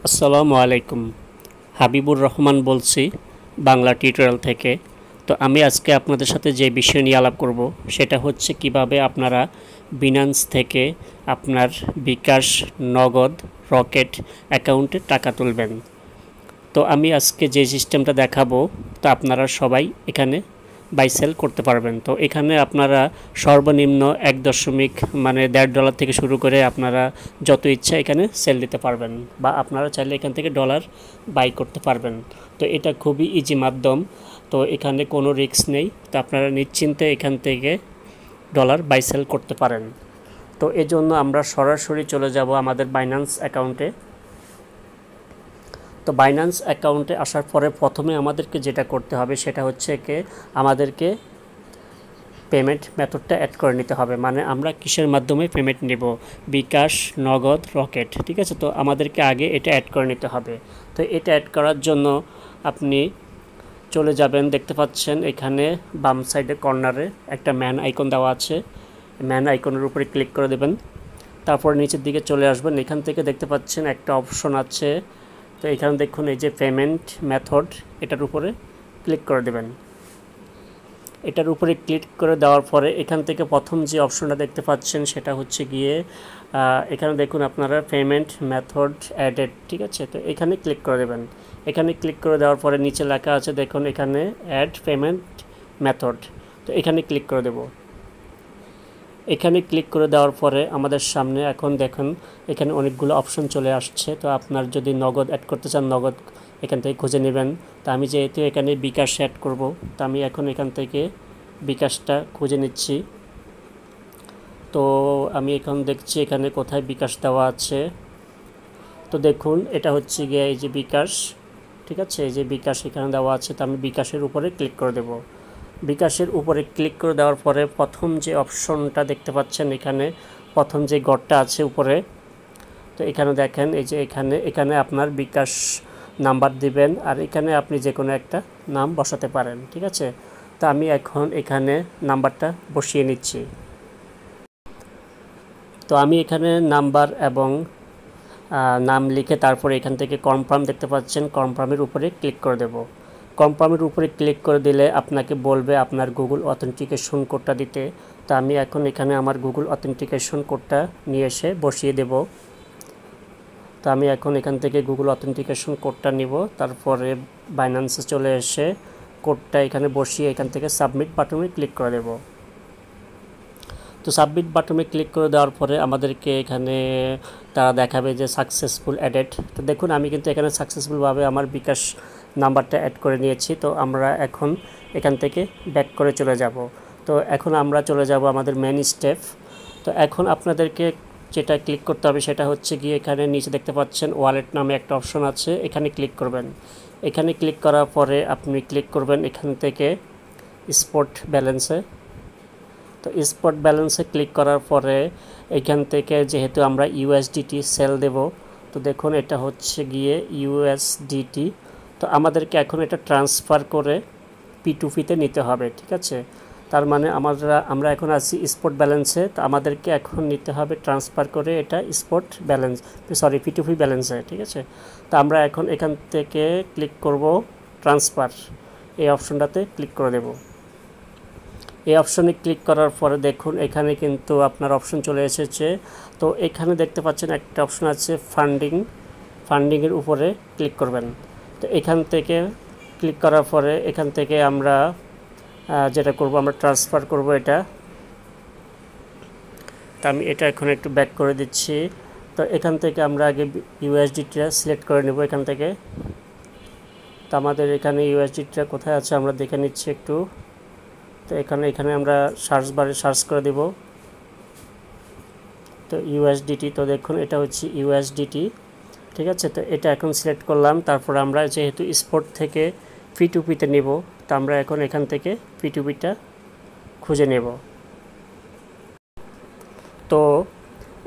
আসসালামু আলাইকুম। হাবিবুর রহমান বলছি বাংলা টিউটোরিয়াল থেকে। তো আমি আজকে আপনাদের সাথে যে বিষয় নিয়ে আলাপ করব সেটা হচ্ছে কিভাবে আপনারা বিনান্স থেকে আপনার বিকাশ, নগদ, রকেট অ্যাকাউন্টে টাকা তুলবেন। তো আমি আজকে যে সিস্টেমটা দেখাবো তা আপনারা সবাই এখানে বাই সেল করতে পারবেন। তো এখানে আপনারা সর্বনিম্ন $1.5 থেকে শুরু করে আপনারা যত ইচ্ছা এখানে সেল দিতে পারবেন, বা আপনারা চাইলে এখান থেকে ডলার বাই করতে পারবেন। তো এটা খুবই ইজি মাধ্যম। তো এখানে কোনো রিস্ক নেই। তো আপনারা নিশ্চিন্তে এখান থেকে ডলার বাই সেল করতে পারেন। তো এজন্য আমরা সরাসরি চলে যাব আমাদের বাইন্যান্স অ্যাকাউন্টে। তো বাইন্যান্স অ্যাকাউন্টে আসার পরে প্রথমে আমাদেরকে যেটা করতে হবে সেটা হচ্ছে আমাদেরকে পেমেন্ট মেথডটা অ্যাড করে নিতে হবে। মানে আমরা কিসের মাধ্যমে পেমেন্ট নেব, বিকাশ, নগদ, রকেট, ঠিক আছে। তো আমাদেরকে আগে এটা অ্যাড করে নিতে হবে। তো এটা অ্যাড করার জন্য আপনি চলে যাবেন, দেখতে পাচ্ছেন এখানে বাম সাইডে কর্নারে একটা ম্যান আইকন দেওয়া আছে। ম্যান আইকনের উপরে ক্লিক করে দেবেন। তারপর নিচের দিকে চলে আসবেন। এখান থেকে দেখতে পাচ্ছেন একটা অপশন আছে। তো এখানে দেখুন এই যে পেমেন্ট মেথড, এটার উপরে ক্লিক করে দেবেন। এটার উপরে ক্লিক করে দেওয়ার পরে এখান থেকে প্রথম যে অপশনটা দেখতে পাচ্ছেন সেটা হচ্ছে গিয়ে এখানে দেখুন আপনারা পেমেন্ট মেথড অ্যাডেড, ঠিক আছে। তো এখানে ক্লিক করে দেবেন। এখানে ক্লিক করে দেওয়ার পরে নিচে লেখা আছে দেখুন এখানে অ্যাড পেমেন্ট মেথড। তো এখানে ক্লিক করে দেব। এখানে ক্লিক করে দেওয়ার পরে আমাদের সামনে এখন দেখুন এখানে অনেকগুলো অপশন চলে আসছে। তো আপনার যদি নগদ অ্যাড করতে চান নগদ এখান থেকে খুঁজে নেবেন। তো আমি যেহেতু এখানে বিকাশ অ্যাড করব, তো আমি এখন এখান থেকে বিকাশটা খুঁজে নিচ্ছি। তো আমি এখন দেখছি এখানে কোথায় বিকাশ দেওয়া আছে। তো দেখুন এটা হচ্ছে গিয়ে এই যে বিকাশ, ঠিক আছে। এই যে বিকাশ এখানে দেওয়া আছে। তো আমি বিকাশের উপরে ক্লিক করে দেব। বিকাশের উপরে ক্লিক করে দেওয়ার পরে প্রথম যে অপশনটা দেখতে পাচ্ছেন এখানে প্রথম যে ঘরটা আছে উপরে, তো এখানে দেখেন এই যে এখানে আপনার বিকাশ নাম্বার দিবেন, আর এখানে আপনি যে কোনো একটা নাম বসাতে পারেন, ঠিক আছে। তো আমি এখন এখানে নাম্বারটা বসিয়ে নিচ্ছি। তো আমি এখানে নাম্বার এবং নাম লিখে তারপরে এখান থেকে কনফার্ম দেখতে পাচ্ছেন, কনফার্মের উপরে ক্লিক করে দেব। কনফার্মের উপরে ক্লিক করে দিলে আপনাকে বলবে আপনার গুগল অথেন্টিকেশন কোডটা দিতে। তো আমি এখন এখানে আমার গুগল অথেন্টিকেশন কোডটা নিয়ে এসে বসিয়ে দেব। তো আমি এখন এখান থেকে গুগল অথেন্টিকেশন কোডটা নিব। তারপরে বাইন্যান্সে চলে এসে কোডটা এখানে বসিয়ে এখান থেকে সাবমিট বাটনে ক্লিক করে দেব। তো সাবমিট বাটনে ক্লিক করে দেওয়ার পরে আমাদেরকে এখানে তারা দেখাবে যে সাকসেসফুল অ্যাডেড। তো দেখুন আমি কিন্তু এখানে সাকসেসফুলভাবে আমার বিকাশ নাম্বারটা অ্যাড করে নিয়েছি। তো আমরা এখন এখান থেকে ব্যাক করে চলে যাব। তো এখন আমরা চলে যাব আমাদের মেন স্টেপ। তো এখন আপনাদেরকে যেটা ক্লিক করতে হবে সেটা হচ্ছে গিয়ে এখানে নিচে দেখতে পাচ্ছেন ওয়ালেট নামে একটা অপশন আছে, এখানে ক্লিক করবেন। এখানে ক্লিক করার পরে আপনি ক্লিক করবেন এখান থেকে স্পট ব্যালেন্সে। তো স্পট ব্যালেন্সে ক্লিক করার পরে এখান থেকে যেহেতু আমরা ইউএসডিটি সেল দেব, তো দেখুন এটা হচ্ছে গিয়ে ইউএসডিটি। তো আমাদেরকে এখন এটা ট্রান্সফার করে P2P-তে নিতে হবে, ঠিক আছে। তার মানে আমরা এখন আছি স্পট ব্যালেন্সে। তো আমাদেরকে এখন নিতে হবে ট্রান্সফার করে এটা স্পট ব্যালেন্স, সরি P2P ব্যালেন্সে, ঠিক আছে। তো আমরা এখন এখান থেকে ক্লিক করব ট্রান্সফার, এই অপশনটাতে ক্লিক করে দেব। এই অপশনে ক্লিক করার পরে দেখুন এখানে কিন্তু আপনার অপশন চলে এসেছে। তো এখানে দেখতে পাচ্ছেন একটা অপশন আছে ফান্ডিংয়ের উপরে ক্লিক করবেন। তো এখান থেকে ক্লিক করার পরে এখান থেকে আমরা যেটা করব আমরা ট্রান্সফার করব এটা। তো আমি এটা এখন একটু ব্যাক করে দিচ্ছি। তো এখান থেকে আমরা আগে ইউএসডিটা সিলেক্ট করে নেব এখান থেকে। তো আমাদের এখানে ইউএসডিটা কোথায় আছে আমরা দেখে নিচ্ছি একটু। তো এখানে আমরা সার্চ বারে সার্চ করে দেব। তো ইউএসডিটি, তো দেখুন এটা হচ্ছে ইউএসডিটি, ঠিক আছে। তো এটা এখন সিলেক্ট করলাম। তারপর আমরা যেহেতু স্পট থেকে P2P-তে নেব, তো আমরা এখন এখান থেকে P2P-টা খুঁজে নেব। তো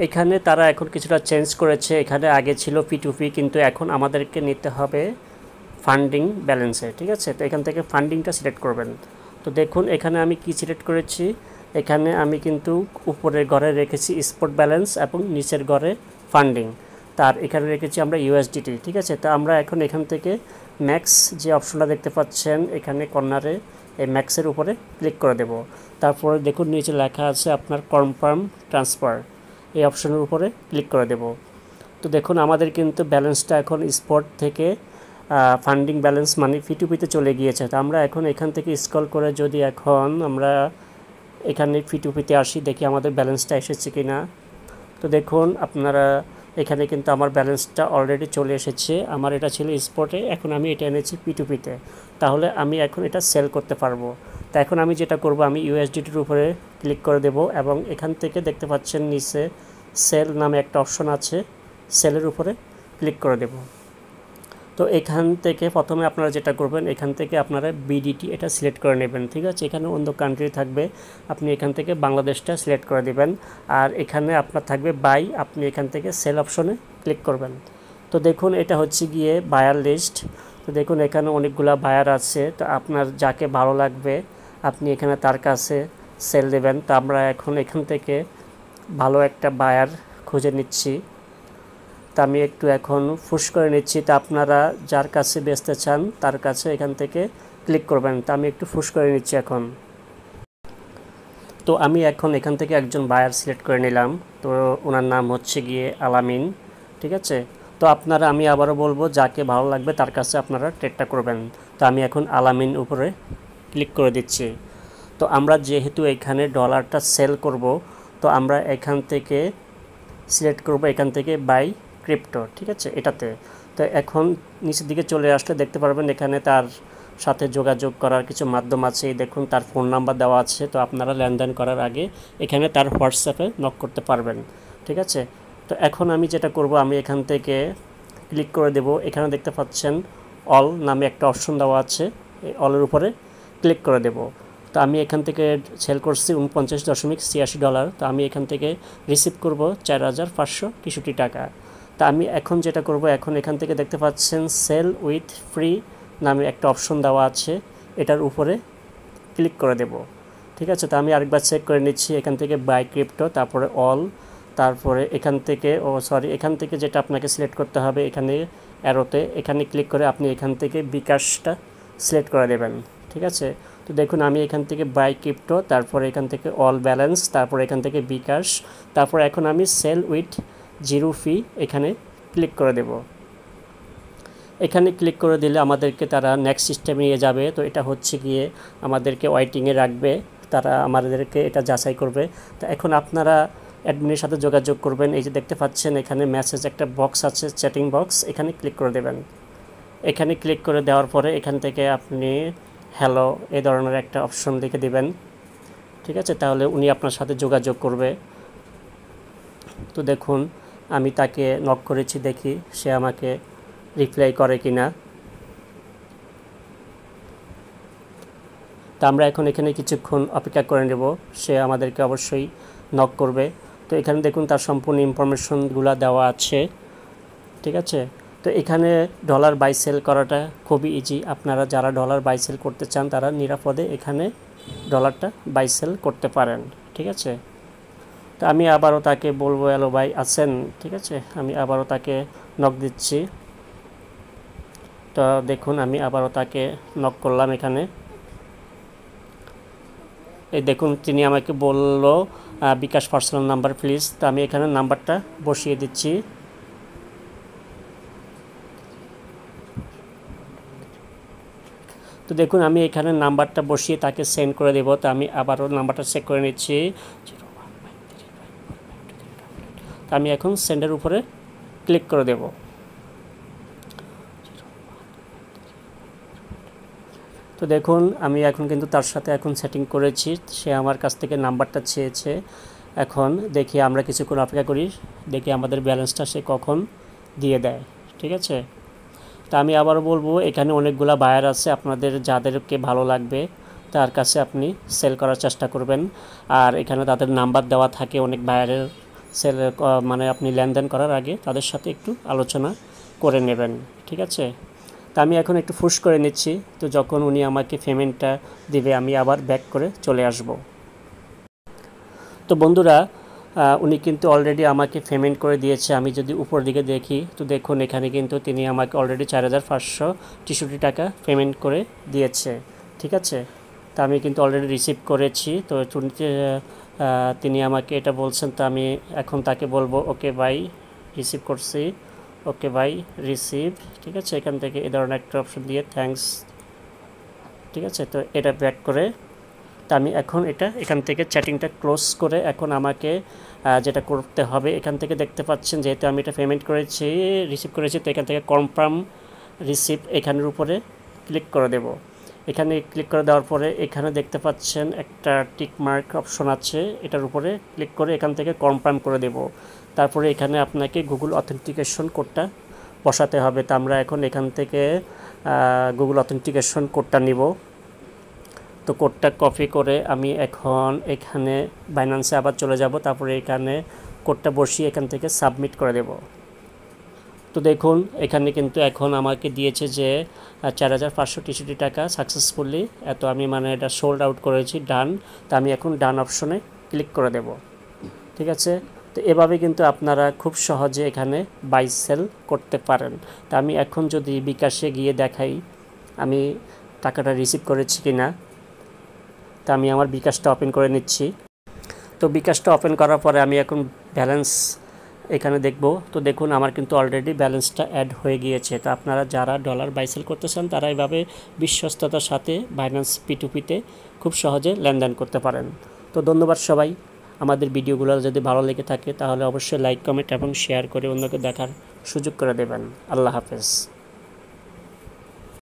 এখানে তারা এখন কিছুটা চেঞ্জ করেছে। এখানে আগে ছিল P2P, কিন্তু এখন আমাদেরকে নিতে হবে ফান্ডিং ব্যালেন্সে, ঠিক আছে। তো এখান থেকে ফান্ডিংটা সিলেক্ট করবেন। তো দেখুন এখানে আমি কি সিলেক্ট করেছি, এখানে আমি কিন্তু উপরের ঘরে রেখেছি স্পট ব্যালেন্স এবং নিচের ঘরে ফান্ডিং। তো তার এখানে রেখেছি আমরা ইউএসডিটি, ঠিক আছে। তো আমরা এখন এখান থেকে ম্যাক্স যে অপশনটা দেখতে পাচ্ছেন এখানে কর্নারে, এই ম্যাক্সের উপরে ক্লিক করে দেব। তারপরে দেখুন নিচে লেখা আছে আপনার কনফার্ম ট্রান্সফার, এই অপশনের উপরে ক্লিক করে দেব। তো দেখুন আমাদের কিন্তু ব্যালেন্সটা এখন স্পট থেকে ফান্ডিং ব্যালেন্স মানে P2P-তে চলে গিয়েছে। তো আমরা এখন এখান থেকে স্ক্রল করে যদি এখন আমরা এখানে P2P-তে আসি, দেখি আমাদের ব্যালেন্সটা এসেছে কি না। তো দেখুন আপনারা এখানে কিন্তু আমার ব্যালেন্সটা অলরেডি চলে এসেছে। আমার এটা ছিল স্পটে, এখন আমি এটা এনেছি P2P-তে, তাহলে আমি এখন এটা সেল করতে পারবো। তো এখন আমি যেটা করব, আমি ইউএসডিটির উপরে ক্লিক করে দেব এবং এখান থেকে দেখতে পাচ্ছেন নিচে সেল নামে একটা অপশন আছে, সেলের উপরে ক্লিক করে দেব। তো এখান থেকে প্রথমে আপনারা যেটা করবেন, এখান থেকে আপনারা বিডিটি এটা সিলেক্ট করে নেবেন, ঠিক আছে। এখানে অন্য কান্ট্রি থাকবে, আপনি এখান থেকে বাংলাদেশটা সিলেক্ট করে দিবেন। আর এখানে আপনার থাকবে বাই, আপনি এখান থেকে সেল অপশনে ক্লিক করবেন। তো দেখুন এটা হচ্ছে গিয়ে বায়ার লিস্ট। তো দেখুন এখানে অনেকগুলা বায়ার আছে, তো আপনার যাকে ভালো লাগবে আপনি এখানে তার কাছে সেল দেবেন। তো আমরা এখন এখান থেকে ভালো একটা বায়ার খুঁজে নিচ্ছি। তা আমি একটু এখন পুশ করে নিচ্ছি। তা আপনারা যার কাছে বেচতে চান তার কাছে এখান থেকে ক্লিক করবেন। তা আমি একটু পুশ করে নিচ্ছি এখন। তো আমি এখন এখান থেকে একজন বায়ার সিলেক্ট করে নিলাম। তো ওনার নাম হচ্ছে গিয়ে আলামিন, ঠিক আছে। তো আপনারা, আমি আবারও বলবো, যাকে ভালো লাগবে তার কাছে আপনারা ট্রেডটা করবেন। তো আমি এখন আলামিন উপরে ক্লিক করে দিচ্ছি। তো আমরা যেহেতু এখানে ডলারটা সেল করব, তো আমরা এখান থেকে সিলেক্ট করব এখান থেকে বাই ক্রিপ্টো, ঠিক আছে, এটাতে। তো এখন নিচের দিকে চলে আসলে দেখতে পারবেন এখানে তার সাথে যোগাযোগ করার কিছু মাধ্যম আছে। দেখুন তার ফোন নাম্বার দেওয়া আছে। তো আপনারা লেনদেন করার আগে এখানে তার হোয়াটসঅ্যাপে নক করতে পারবেন, ঠিক আছে। তো এখন আমি যেটা করব, আমি এখান থেকে ক্লিক করে দেব। এখানে দেখতে পাচ্ছেন অল নামে একটা অপশন দেওয়া আছে, এই অলের উপরে ক্লিক করে দেব। তো আমি এখান থেকে সেল করছি $49.86। তো আমি এখান থেকে রিসিভ করব 4,563 টাকা। তা আমি এখন যেটা করব, এখন এখান থেকে দেখতে পাচ্ছেন সেল উইথ ফ্রি নামে একটা অপশন দেওয়া আছে, এটার উপরে ক্লিক করে দেব, ঠিক আছে। তো আমি আরেকবার চেক করে নিচ্ছি, এখান থেকে বাই ক্রিপ্টো, তারপরে অল, তারপরে এখান থেকে এখান থেকে যেটা আপনাকে সিলেক্ট করতে হবে এখানে অ্যারোতে, এখানে ক্লিক করে আপনি এখান থেকে বিকাশটা সিলেক্ট করে দেবেন, ঠিক আছে। তো দেখুন আমি এখান থেকে বাই ক্রিপ্টো, তারপরে এখান থেকে অল ব্যালেন্স, তারপরে এখান থেকে বিকাশ, তারপর এখন আমি সেল উইথ জিরো ফি এখানে ক্লিক করে দেব। এখানে ক্লিক করে দিলে আমাদেরকে তারা নেক্সট সিস্টেমে নিয়ে যাবে। তো এটা হচ্ছে গিয়ে আমাদেরকে ওয়েটিংয়ে রাখবে, তারা আমাদেরকে এটা যাচাই করবে। তো এখন আপনারা অ্যাডমিনের সাথে যোগাযোগ করবেন। এই যে দেখতে পাচ্ছেন এখানে মেসেজ একটা বক্স আছে, চ্যাটিং বক্স, এখানে ক্লিক করে দেবেন। এখানে ক্লিক করে দেওয়ার পরে এখান থেকে আপনি হ্যালো এই ধরনের একটা অপশন লিখে দিবেন, ঠিক আছে। তাহলে উনি আপনার সাথে যোগাযোগ করবে। তো দেখুন আমি তাকে নক করেছি, দেখি সে আমাকে রিপ্লাই করে কিনা। তো আমরা এখন এখানে কিছুক্ষণ অপেক্ষা করে নেব, সে আমাদেরকে অবশ্যই নক করবে। তো এখানে দেখুন তার সম্পূর্ণ ইনফরমেশনগুলো দেওয়া আছে, ঠিক আছে। তো এখানে ডলার বাই সেল করাটা খুবই ইজি। আপনারা যারা ডলার বাই সেল করতে চান তারা নিরাপদে এখানে ডলারটা বাই সেল করতে পারেন, ঠিক আছে। তো আমি আবারও তাকে বলবো হ্যালো ভাই আছেন, ঠিক আছে। আমি আবারও তাকে নক দিচ্ছি। তো দেখুন আমি আবারও তাকে নক করলাম এখানে। এই দেখুন তিনি আমাকে বলল বিকাশ পার্সোনাল নাম্বার প্লিজ। তো আমি এখানে নাম্বারটা বসিয়ে দিচ্ছি। তো দেখুন আমি এখানে নাম্বারটা বসিয়ে তাকে সেন্ড করে দেব। তো আমি আবারও নাম্বারটা চেক করে নিচ্ছি। তো আমি এখন সেন্ডের উপরে ক্লিক করে দেব। তো দেখুন আমি এখন কিন্তু তার সাথে এখন সেটিং করেছি, সে আমার কাছ থেকে নাম্বারটা চেয়েছে। এখন দেখি আমরা কিছুক্ষণ অপেক্ষা করি, দেখি আমাদের ব্যালেন্সটা সে কখন দিয়ে দেয়, ঠিক আছে। তা আমি আবারও বলবো এখানে অনেকগুলা বায়ার আছে, আপনাদের যাদেরকে ভালো লাগবে তার কাছে আপনি সেল করার চেষ্টা করবেন। আর এখানে তাদের নাম্বার দেওয়া থাকে অনেক বায়ারের, সেল মানে আপনি লেনদেন করার আগে তাদের সাথে একটু আলোচনা করে নেবেন, ঠিক আছে। তা আমি এখন একটু পুশ করে নিচ্ছি। তো যখন উনি আমাকে পেমেন্টটা দিবে আমি আবার ব্যাক করে চলে আসব। তো বন্ধুরা উনি কিন্তু অলরেডি আমাকে পেমেন্ট করে দিয়েছে। আমি যদি উপর দিকে দেখি তো দেখুন এখানে কিন্তু তিনি আমাকে অলরেডি 4563 টাকা পেমেন্ট করে দিয়েছে। ঠিক আছে, তা আমি কিন্তু অলরেডি রিসিভ করেছি। তো তিনি আমাকে এটা বলছেন, তো আমি এখন তাকে বলবো ওকে বাই, রিসিভ করছি, ওকে বাই রিসিভ। ঠিক আছে, এখান থেকে এই ধরনের একটা অপশন দিয়ে থ্যাঙ্কস। ঠিক আছে, তো এটা ব্যাক করে তা আমি এখন এখান থেকে চ্যাটিংটা ক্লোজ করে এখন আমাকে যেটা করতে হবে, এখান থেকে দেখতে পাচ্ছেন যেহেতু আমি এটা পেমেন্ট করেছি, রিসিভ করেছি, তো এখান থেকে কনফার্ম রিসিভ এখানের উপরে ক্লিক করে দেব। এখানে ক্লিক করে দেওয়ার পরে এখানে দেখতে পাচ্ছেন একটা টিক মার্ক অপশন আছে, এটার উপরে ক্লিক করে এখান থেকে কনফার্ম করে দেব। তারপরে এখানে আপনাকে গুগল অথেন্টিকেশন কোডটা বসাতে হবে। তো আমরা এখন এখান থেকে গুগল অথেন্টিকেশন কোডটা নিব। তো কোডটা কপি করে আমি এখন এখানে বাইন্যান্সে আবার চলে যাব, তারপরে এখানে কোডটা বসিয়ে এখান থেকে সাবমিট করে দেব। তো দেখুন এখানে কিন্তু এখন আমাকে দিয়েছে যে 4563 টাকা সাকসেসফুলি, এত আমি মানে এটা সোল্ড আউট করেছি, ডান। তো আমি এখন ডান অপশনে ক্লিক করে দেব। ঠিক আছে, তো এভাবে কিন্তু আপনারা খুব সহজে এখানে বাই সেল করতে পারেন। তা আমি এখন যদি বিকাশে গিয়ে দেখাই আমি টাকাটা রিসিভ করেছি কিনা, তা আমি আমার বিকাশটা ওপেন করে নিচ্ছি। তো বিকাশটা ওপেন করার পরে আমি এখন ব্যালেন্স এখানে দেখব। তো দেখুন আমার কিন্তু অলরেডি ব্যালেন্সটা অ্যাড হয়ে গিয়েছে। তো আপনারা যারা ডলার বাই সেল করতে চান তারা এইভাবে বিশ্বস্ততার সাথে বাইন্যান্স P2P-তে খুব সহজে লেনদেন করতে পারেন। তো ধন্যবাদ সবাই। আমাদের ভিডিওগুলো যদি ভালো লেগে থাকে তাহলে অবশ্যই লাইক, কমেন্ট এবং শেয়ার করে অন্যকে দেখার সুযোগ করে দেবেন। আল্লাহ হাফেজ।